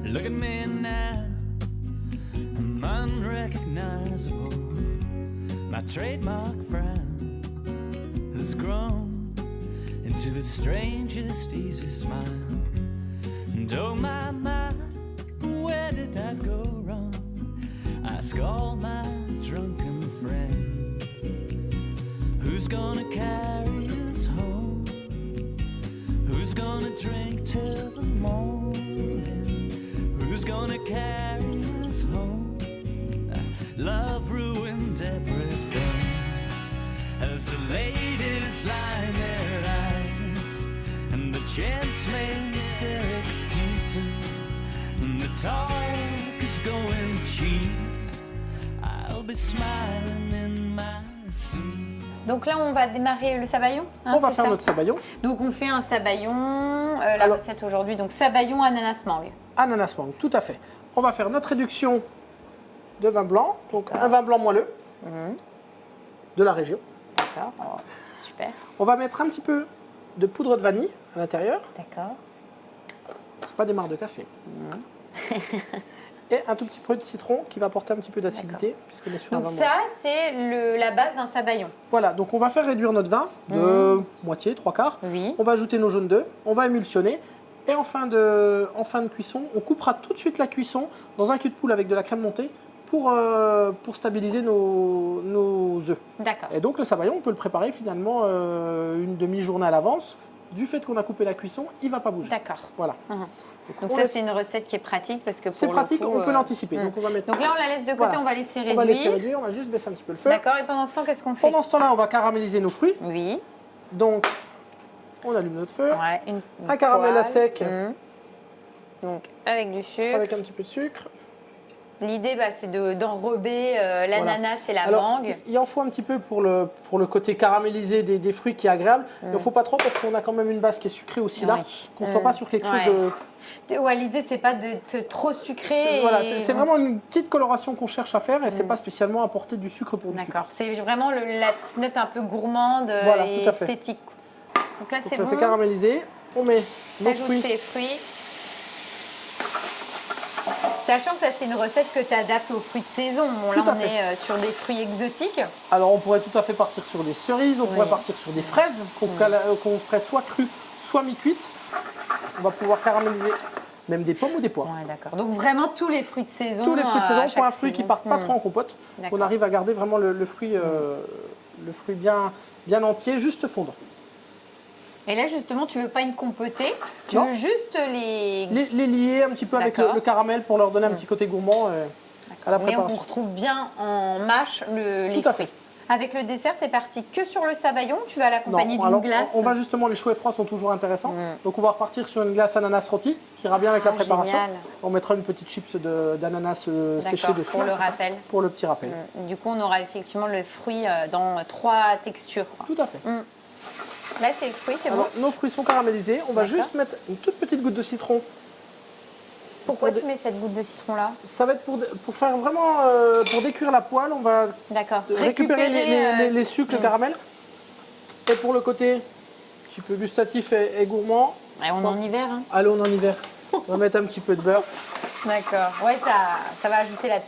Look at me now, I'm unrecognizable. My trademark frown has grown into the strangest easy smile. And oh my, where did I go wrong? Ask all my drunken friends. Who's gonna carry us home? Who's gonna drink till the morning? Who's gonna carry us home? Love ruined everything as the ladies line their eyes and the gents make their excuses and the talk is going cheap. I'll be smiling in my sleep. Donc là, on va démarrer le sabayon. Hein, on va faire notre sabayon. Donc on fait un sabayon, la recette aujourd'hui, donc sabayon ananas mangue. Ananas mangue, tout à fait. On va faire notre réduction de vin blanc, donc un vin blanc moelleux de la région. D'accord, oh, super. On va mettre un petit peu de poudre de vanille à l'intérieur. D'accord. C'est pas des marcs de café. Et un tout petit peu de citron qui va apporter un petit peu d'acidité puisqu'on est sur un donc vin ça, c'est la base d'un sabayon. Voilà, donc on va faire réduire notre vin de moitié, 3/4. Oui. On va ajouter nos jaunes d'œufs, on va émulsionner. Et en fin de cuisson, on coupera tout de suite la cuisson dans un cul de poule avec de la crème montée pour stabiliser nos œufs. D'accord. Et donc le sabayon, on peut le préparer finalement une demi-journée à l'avance. Du fait qu'on a coupé la cuisson, il ne va pas bouger. D'accord. Voilà. Donc ça, c'est une recette qui est pratique parce que c'est pratique, on peut l'anticiper. Donc, on va mettre... donc là, on la laisse de côté, Voilà. on va laisser réduire. On va laisser réduire, on va juste baisser un petit peu le feu. D'accord, et pendant ce temps, qu'est-ce qu'on fait? Pendant ce temps-là, on va caraméliser nos fruits. Oui. Donc, on allume notre feu. Ouais, un caramel poêle. à sec. Donc avec du sucre. Avec un petit peu de sucre. L'idée, c'est d'enrober l'ananas et la Alors, mangue. il en faut un petit peu pour le côté caramélisé des fruits qui est agréable. Il n'en faut pas trop parce qu'on a quand même une base qui est sucrée aussi là. Qu'on ne soit pas sur quelque chose de... Ouais, l'idée, c'est pas d'être trop sucré. C'est vraiment une petite coloration qu'on cherche à faire et c'est pas spécialement apporter du sucre pour du sucre. D'accord, c'est vraiment la petite note un peu gourmande et tout à fait. esthétique. Donc là, c'est bon. bon. C'est caramélisé. On met nos Ajoute fruits. tes fruits. Sachant que ça, c'est une recette que tu adaptes aux fruits de saison. Bon, là, on est sur des fruits exotiques. Alors, on pourrait tout à fait partir sur des cerises, on pourrait partir sur des fraises qu'on ferait soit crues, soit mi-cuites. On va pouvoir caraméliser même des pommes ou des poires. Ouais, d'accord. Donc, vraiment, tous les fruits de saison. Tous les fruits de saison, il faut un fruit qui ne parte pas trop en compote. On arrive à garder vraiment le fruit bien entier, juste fondant. Et là, justement, tu veux pas une compotée, tu veux juste les lier un petit peu avec le caramel pour leur donner un petit côté gourmand à la préparation. Mais on retrouve bien en mâche les fruits. Avec le dessert, tu es parti que sur le sabayon, tu vas l'accompagner d'une glace. On va justement, les choux et froids sont toujours intéressants. Donc on va repartir sur une glace ananas rôti qui ira bien avec la préparation. Génial. On mettra une petite chips d'ananas séchée dessus. Pour le rappel. Pour le petit rappel. Du coup, on aura effectivement le fruit dans 3 textures. Tout à fait. Là, c'est le fruit, c'est bon. Nos fruits sont caramélisés. On va juste mettre une toute petite goutte de citron. Pourquoi tu mets cette goutte de citron là? Ça va être pour faire vraiment, pour décuire la poêle, on va récupérer les sucres, le caramel. Et pour le côté un petit peu gustatif et gourmand. Et on est en hiver. Hein. Allez, on est en hiver. On va mettre un petit peu de beurre. D'accord. Ouais, ça va ajouter la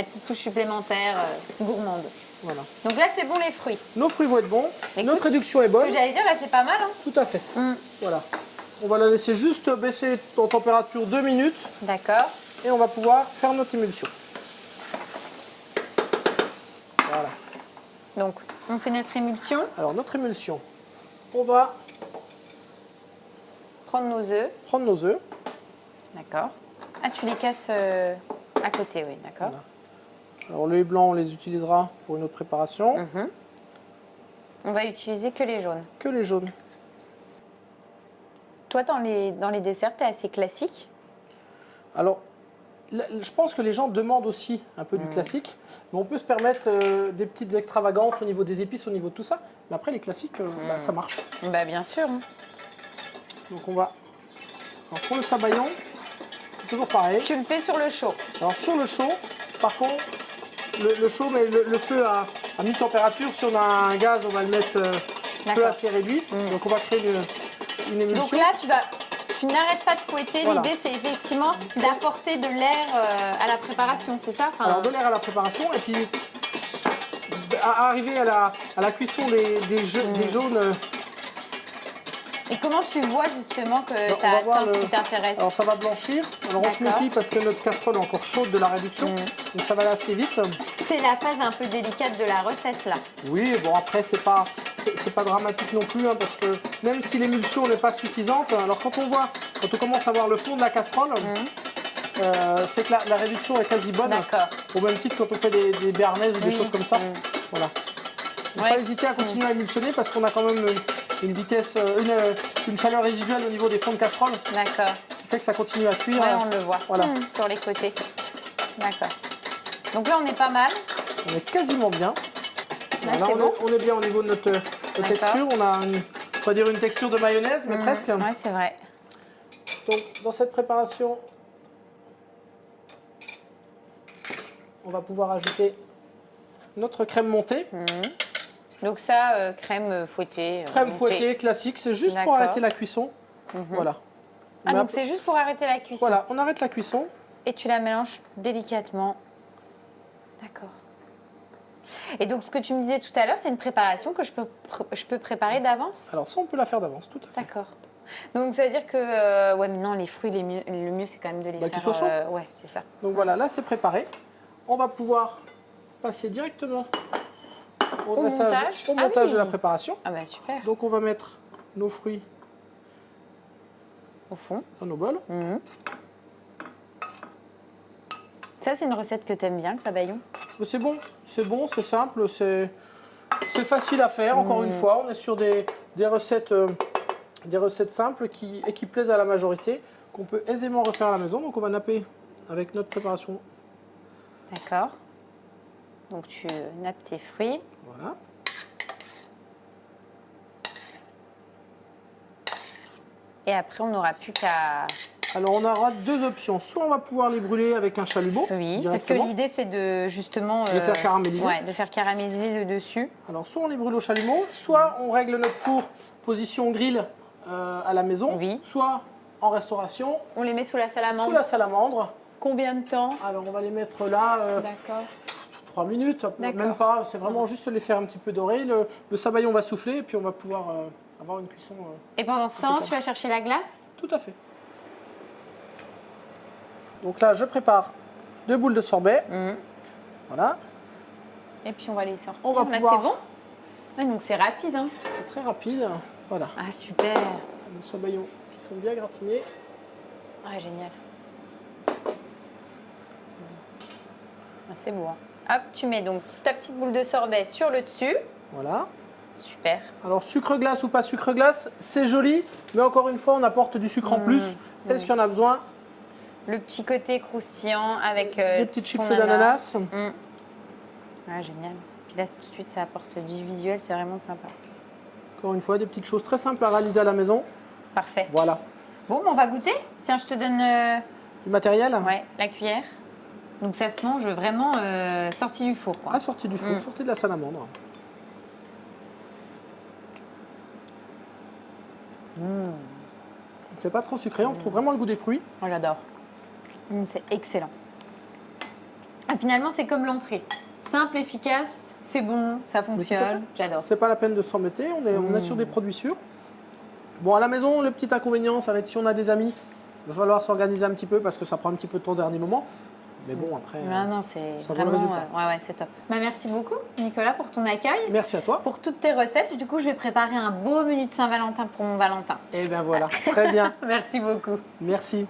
petite touche supplémentaire gourmande. Voilà. Donc là, c'est bon les fruits. Nos fruits vont être bons. Écoute, notre réduction est bonne. Ce que j'allais dire, là, c'est pas mal. Hein. Tout à fait. Voilà. On va la laisser juste baisser en température 2 minutes. D'accord. Et on va pouvoir faire notre émulsion. Voilà. Donc, on fait notre émulsion. Alors, notre émulsion, on va prendre nos œufs. D'accord. Ah, tu les casses à côté, oui, d'accord. Voilà. Alors, les blancs, on les utilisera pour une autre préparation. On va utiliser que les jaunes. Que les jaunes. Toi, dans les desserts, tu es assez classique? Alors, je pense que les gens demandent aussi un peu du classique, mais on peut se permettre des petites extravagances au niveau des épices, au niveau de tout ça. Mais après, les classiques, ça marche. Bah, bien sûr. Hein. Donc, on va... Alors, pour le sabayon, c'est toujours pareil. Tu le fais sur le chaud. Alors, sur le chaud, par contre, le chaud, mais le feu à mi-température. Si on a un gaz, on va le mettre feu assez réduit. Donc, on va créer une émulsion. Donc là, tu vas tu n'arrêtes pas de fouetter. Voilà. L'idée, c'est effectivement d'apporter de l'air à la préparation, c'est ça? Enfin, Alors de l'air à la préparation et puis à arriver à la cuisson des jaunes. Et comment tu vois justement que Ben, tu on as va voir atteint ce qui t'intéresse? Alors ça va blanchir. Alors on se D'accord. méfie parce que notre casserole est encore chaude de la réduction. Donc ça va aller assez vite. C'est la phase un peu délicate de la recette là. Oui, bon après c'est pas dramatique non plus hein, parce que même si l'émulsion n'est pas suffisante, alors quand on commence à voir le fond de la casserole, c'est que la réduction est quasi bonne. D'accord. Au même titre quand on fait des béarnaises ou des choses comme ça. Voilà. Il ne faut Ouais. pas hésiter à continuer à émulsionner parce qu'on a quand même une vitesse, une chaleur résiduelle au niveau des fonds de casserole D'accord. qui fait que ça continue à cuire. Ouais, on le voit. Voilà. Sur les côtés. D'accord. Donc là, on est pas mal. On est quasiment bien. Là, Voilà, c'est bon. on est bien au niveau de notre texture. On a on va dire une texture de mayonnaise, mais presque. Ouais, c'est vrai. Donc dans cette préparation, on va pouvoir ajouter notre crème montée. Donc ça, crème fouettée. Crème montée. fouettée classique, c'est juste pour D'accord. arrêter la cuisson. Voilà. Ah, Mais donc c'est juste pour arrêter la cuisson. Voilà, on arrête la cuisson. Et tu la mélanges délicatement. D'accord. Et donc ce que tu me disais tout à l'heure, c'est une préparation que je peux préparer d'avance? Alors ça, on peut la faire d'avance, tout à fait. D'accord. Donc ça veut dire que ouais, mais non, les fruits, le mieux c'est quand même de les Bah, faire. qu'ils soient chauds. Ouais, c'est ça. Donc voilà, là c'est préparé. On va pouvoir passer directement au dressage, montage. au Ah montage oui. de la préparation. Ah bah super. Donc on va mettre nos fruits Au fond. dans nos bols. Ça, c'est une recette que tu aimes bien, le sabayon? Mais c'est bon, c'est simple, c'est facile à faire. Encore une fois, on est sur des recettes simples et qui plaisent à la majorité, qu'on peut aisément refaire à la maison. Donc on va napper avec notre préparation. D'accord. Donc tu nappes tes fruits. Voilà. Et après, on n'aura plus qu'à... Alors on aura deux options. Soit on va pouvoir les brûler avec un chalumeau Oui, parce que directement. l'idée, c'est de justement... De faire caraméliser. Ouais, de faire caraméliser le dessus. Alors soit on les brûle au chalumeau, soit on règle notre four position grill à la maison, Oui. soit en restauration, On les met sous la salamandre. sous la salamandre. Combien de temps? Alors on va les mettre là D'accord. 3 minutes, D'accord. même pas, c'est vraiment juste les faire un petit peu dorer. Le sabayon va souffler et puis on va pouvoir avoir une cuisson. Et pendant ce temps, tu vas chercher la glace? Tout à fait. Donc là je prépare 2 boules de sorbet. Voilà, Et puis on va les sortir. On va Là, pouvoir- c'est bon? Ouais, donc c'est rapide, hein? c'est très rapide. Voilà, Ah, super. nos sabayons qui sont bien gratinés. Ah, génial. Ah, c'est bon. Hop, tu mets donc ta petite boule de sorbet sur le dessus. Voilà. Super. Alors sucre glace ou pas sucre glace, c'est joli, mais encore une fois on apporte du sucre en plus. Est-ce qu'il y en a besoin? Le petit côté croustillant avec Des petites chips ton d'ananas. Ah, génial. Puis là, tout de suite, ça apporte du visuel, c'est vraiment sympa. Encore une fois, des petites choses très simples à réaliser à la maison. Parfait. Voilà. Bon, on va goûter. Tiens, je te donne Du matériel ouais, la cuillère. Donc ça se mange vraiment sorti du four, quoi. assorti du four, sorti de la salamandre. C'est pas trop sucré, on retrouve vraiment le goût des fruits. Oh, j'adore. C'est excellent. Ah, finalement, c'est comme l'entrée. Simple, efficace, c'est bon, ça tout à fonctionne. J'adore. C'est pas la peine de s'embêter, on est sur des produits sûrs. Bon, à la maison, le petit inconvénient, ça va être si on a des amis, il va falloir s'organiser un petit peu parce que ça prend un petit peu de temps au dernier moment. Mais bon, après, Ah non, c'est ça vaut le vraiment... résultat. ouais, c'est top. Bah, merci beaucoup, Nicolas, pour ton accueil. Merci à toi. Pour toutes tes recettes. Du coup, je vais préparer un beau menu de Saint-Valentin pour mon Valentin. Et bien voilà, très bien. Merci beaucoup. Merci.